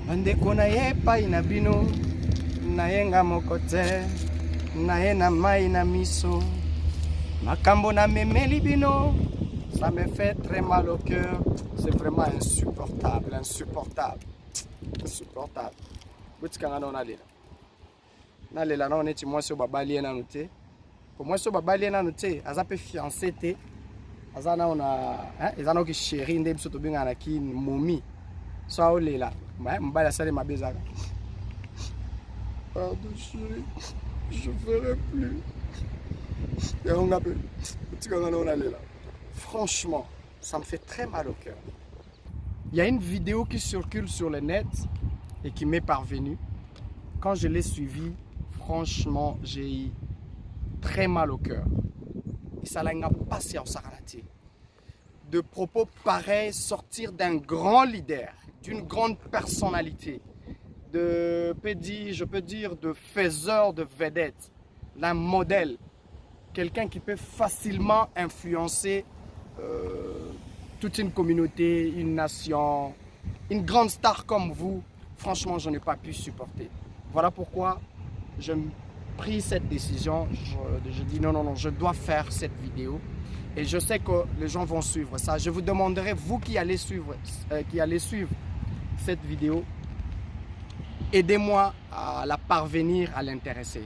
Bandeko na ye pa inabino, na yenga mokote, na ye na mai na miso. Makambo na memeli bino, ça me fait très mal au cœur. C'est vraiment insupportable, insupportable, insupportable. Butikanga na lela. Na lela na oneti mwasi babali na noté. Pour moi so babali na noté, aza pe fiancé té. Aza na ona, ezana ki chéri nde biso to benga na ki momi. So olela. Mbala sale mabezaka. Pardon chérie, je ferai plus. Franchement, ça me fait très mal au cœur. Il y a une vidéo qui circule sur le net et qui m'est parvenue. Quand je l'ai suivie, franchement, j'ai eu très mal au cœur. Et ça n'a pas passé en saralati. De propos pareils sortir d'un grand leader, d'une grande personnalité, je peux dire, de faiseur de vedettes, d'un modèle. Quelqu'un qui peut facilement influencer toute une communauté, une nation, une grande star comme vous. Franchement, je n'ai pas pu supporter. Voilà pourquoi j'ai pris cette décision. Je dis non, je dois faire cette vidéo. Et je sais que les gens vont suivre ça. Je vous demanderai, vous qui allez suivre cette vidéo, aidez-moi à la parvenir à l'intéresser.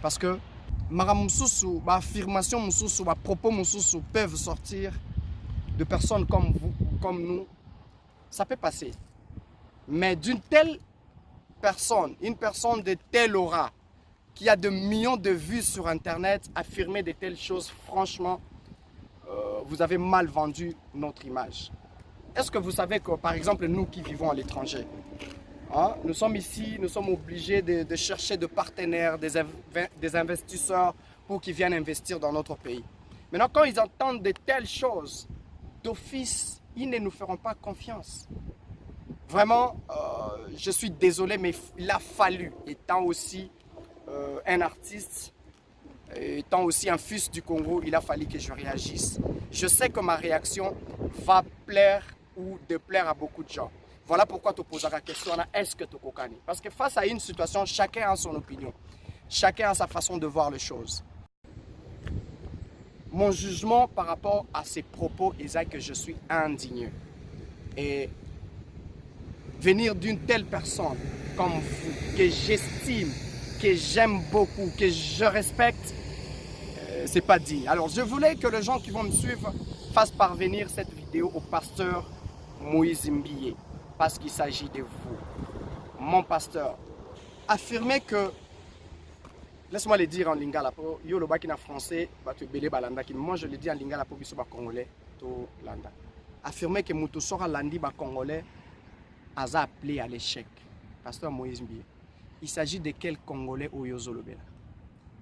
Parce que Maramoussousou, affirmation Moussoussou, propos Moussoussou peuvent sortir de personnes comme vous, comme nous. Ça peut passer. Mais d'une telle personne, une personne de telle aura, qui a de millions de vues sur Internet, affirmer de telles choses, franchement, vous avez mal vendu notre image. Est-ce que vous savez que, par exemple, nous qui vivons à l'étranger, nous sommes ici, nous sommes obligés de chercher des partenaires, des investisseurs pour qu'ils viennent investir dans notre pays. Maintenant, quand ils entendent de telles choses, d'office, ils ne nous feront pas confiance. Vraiment, je suis désolé, mais il a fallu, étant aussi un artiste, étant aussi un fils du Congo, il a fallu que je réagisse. Je sais que ma réaction va plaire ou déplaire à beaucoup de gens. Voilà pourquoi tu poses la question, est-ce que tu connais? Parce que face à une situation, chacun a son opinion. Chacun a sa façon de voir les choses. Mon jugement par rapport à ces propos est que je suis indigné. Et venir d'une telle personne comme vous, que j'estime, que j'aime beaucoup, que je respecte, c'est pas dit. Alors je voulais que les gens qui vont me suivre fassent parvenir cette vidéo au pasteur Moïse Mbiye. Parce qu'il s'agit de vous, mon pasteur. Affirmez que, laisse-moi le dire en lingala, yo le baki na français, moi je le dis en lingala pour biso ba congolais, to landa. Affirmez que muto sora landi ba congolais, aza appelé à l'échec. Pasteur Moïse Mbiye. Il s'agit de quel congolais au Yozolobela?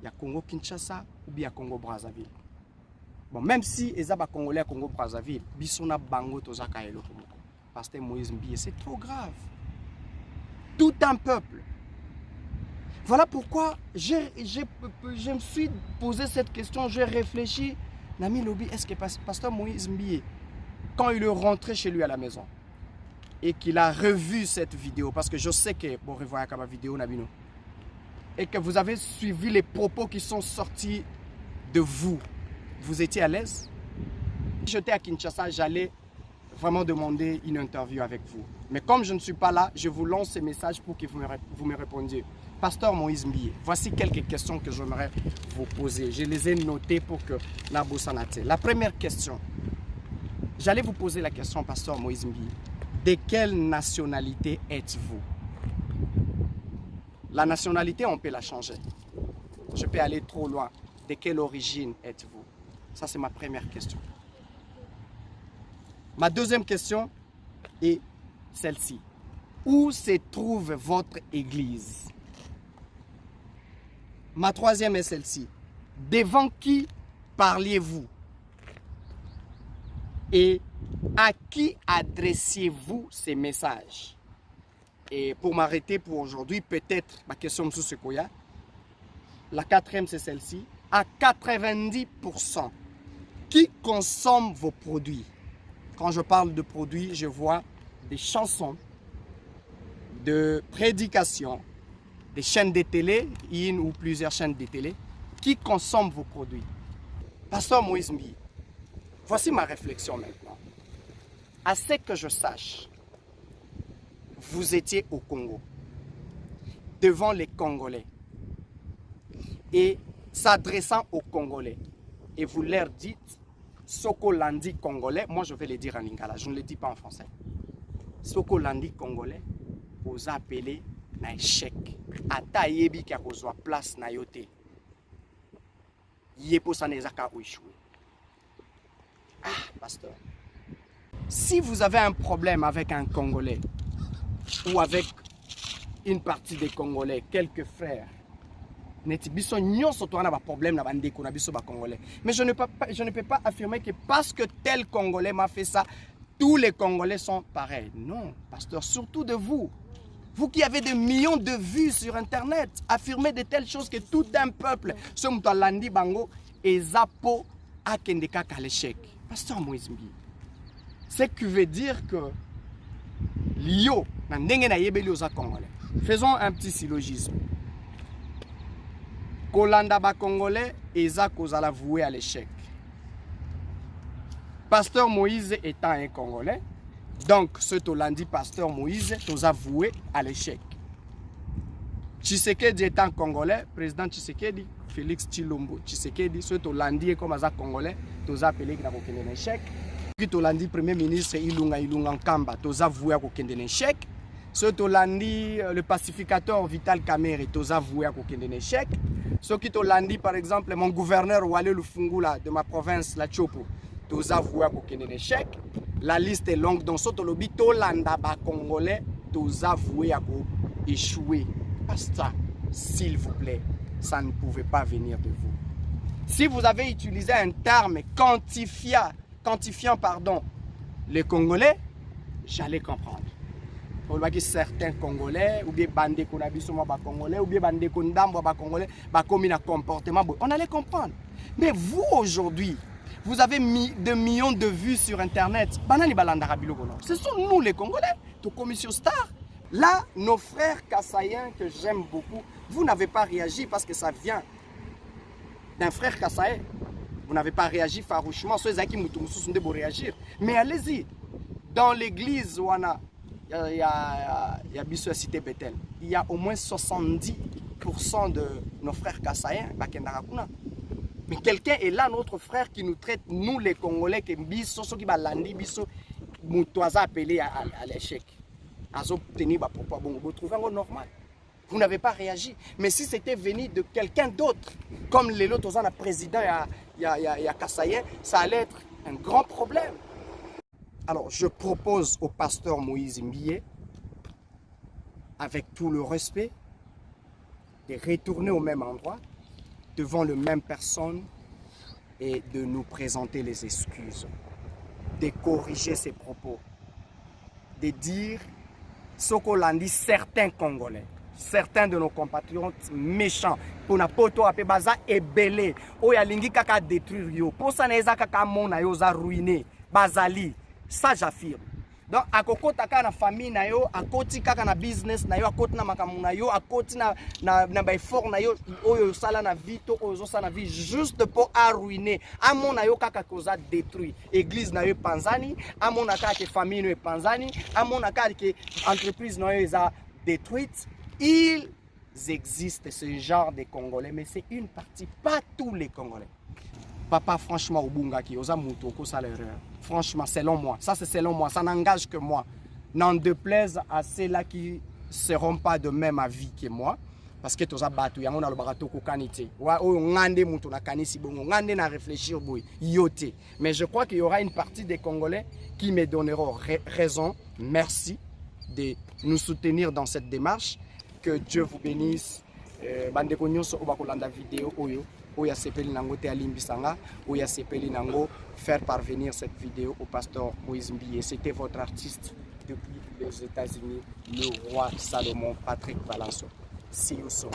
Il y a Congo Kinshasa ou bien Congo Brazzaville. Bon, même si eza ba congolais à Congo Brazzaville, bisona bango tozaka elo. Pasteur Moïse Mbiye, c'est trop grave. Tout un peuple. Voilà pourquoi je me suis posé cette question, j'ai réfléchi. Nami Lobi, est-ce que Pasteur Moïse Mbiye, quand il est rentré chez lui à la maison et qu'il a revu cette vidéo, parce que je sais que, bon, revoyez ma vidéo, Nabino, et que vous avez suivi les propos qui sont sortis de vous, vous étiez à l'aise? Si j'étais à Kinshasa, j'allais vraiment demander une interview avec vous. Mais comme je ne suis pas là, je vous lance ces messages pour que vous me répondiez. Pasteur Moïse Mbiye, voici quelques questions que j'aimerais vous poser. Je les ai notées pour que la Boussanate. La première question, j'allais vous poser la question, Pasteur Moïse Mbiye. De quelle nationalité êtes-vous? La nationalité, on peut la changer. Je peux aller trop loin. De quelle origine êtes-vous? Ça, c'est ma première question. Ma deuxième question est celle-ci. Où se trouve votre église? Ma troisième est celle-ci. Devant qui parliez-vous? Et à qui adressiez-vous ces messages? Et pour m'arrêter pour aujourd'hui, peut-être ma question sous ce koya. La quatrième, c'est celle-ci. À 90%, qui consomme vos produits? Quand je parle de produits, je vois des chansons, de prédication, des chaînes de télé, une ou plusieurs chaînes de télé, qui consomment vos produits. Pasteur Moïse Mbi, voici ma réflexion maintenant. À ce que je sache, vous étiez au Congo, devant les Congolais, et s'adressant aux Congolais, et vous leur dites, Soko Landi Congolais, moi je vais le dire en lingala, je ne le dis pas en français. Soko Landi Congolais, vous appelez un échec. Ata yebi qui a besoin de place na yote. Yepo sa nezaka ou échoué. Ah, pasteur. Si vous avez un problème avec un Congolais ou avec une partie des Congolais, quelques frères, mais je ne peux pas affirmer que parce que tel Congolais m'a fait ça, tous les Congolais sont pareils. Non, pasteur, surtout de vous. Vous qui avez des millions de vues sur Internet, affirmez de telles choses que tout un peuple, ce Moutalandi Bango, et Zapo Akendeka l'échec. Pasteur Moïse Mbi, ce qui veut dire que Lio, Congolais. Faisons un petit syllogisme. Kolanda ba Congolais, Eza Kozala voué à l'échec. Pasteur Moïse étant un Congolais, donc ce Tolandi Pasteur Moïse nous a voué à l'échec. Tshisekedi étant Congolais, président Tshisekedi, Félix Tshilombo Tshisekedi, ce Tolandi comme un Congolais, nous a appelé à un échec. Puis Tolandi Premier ministre Ilunga Nkamba, nous a voué à un échec. Ce Tolandi le pacificateur Vital Kamerhe, nous a voué à un échec. Ce qui Tolandi par exemple mon gouverneur Wale Lufungula de ma province, la Tchopo, nous a voué à un échec. La liste est longue. Dans ce lobby, Tolanda ba Congolais, nous a voué à échouer. Pasteur, s'il vous plaît, ça ne pouvait pas venir de vous. Si vous avez utilisé un terme quantifiant les Congolais, j'allais comprendre. Pour que certains Congolais, ou bien bandé Konabisoma ba Congolais, ou bien bandé Kondambo ba Congolais, ba commis un comportement, on allait comprendre. Mais vous aujourd'hui, vous avez mis des millions de vues sur Internet. Ce sont nous les Congolais, de Commission Star. Là, nos frères kassaïens que j'aime beaucoup, vous n'avez pas réagi parce que ça vient d'un frère kassaïen. Vous n'avez pas réagi farouchement. Ceux qui ont réagir. Mais allez-y. Dans l'église où il y a Bissou Cité Bethel, il y a au moins 70% de nos frères kassaïens. Mais quelqu'un est là, notre frère, qui nous traite, nous les Congolais, qui Bissou, ceux qui va landi, Bissou, Moutouaza appelé à l'échec. Vous trouvez normal. Vous n'avez pas réagi. Mais si c'était venu de quelqu'un d'autre, comme les autres président il y a Kassaïen, ça allait être un grand problème. Alors, je propose au pasteur Moïse Mbié, avec tout le respect, de retourner au même endroit, devant la même personne, et de nous présenter les excuses, de corriger ses propos, de dire ce qu'on a dit certains Congolais, certains de nos compatriotes méchants, pour na poto ape baza ebele, oya lingi kaka détruire yo, pour ça neza kaka mona yo za ruiner, bazali, ça j'affirme. Donc à kokota kaka na famille na yo, à koti kaka na business na yo, à koti na makamu na yo, à koti na ba effort na yo, oyo sala na vie to oyo sala na vie juste pour arruiner. Amon na yo kaka koza détruit. Église na yo panzani, amon na kaka famille na yo panzani, amon na kaka entreprise na yo eza détruite. Ils existent ce genre de Congolais, mais c'est une partie, pas tous les Congolais. Papa, franchement, au Bungaki, aux Amoutoko, ça l'erreur. Franchement, selon moi, ça c'est selon moi, ça n'engage que moi. N'en déplaise à ceux-là qui ne seront pas de même avis que moi. Parce que tous les battus, il y a le barato kokanité. Réfléchir, yoté. Mais je crois qu'il y aura une partie des Congolais qui me donneront raison. Merci de nous soutenir dans cette démarche. Que Dieu vous bénisse. Bandeko nyonso obakolanda vidéo oyo. Oya sepeli nango te alimbisanga, oya sepeli nango faire parvenir cette vidéo au pasteur Moïse Mbié. C'était votre artiste depuis les États-Unis, le roi Salomon Patrick Valençon. See you soon.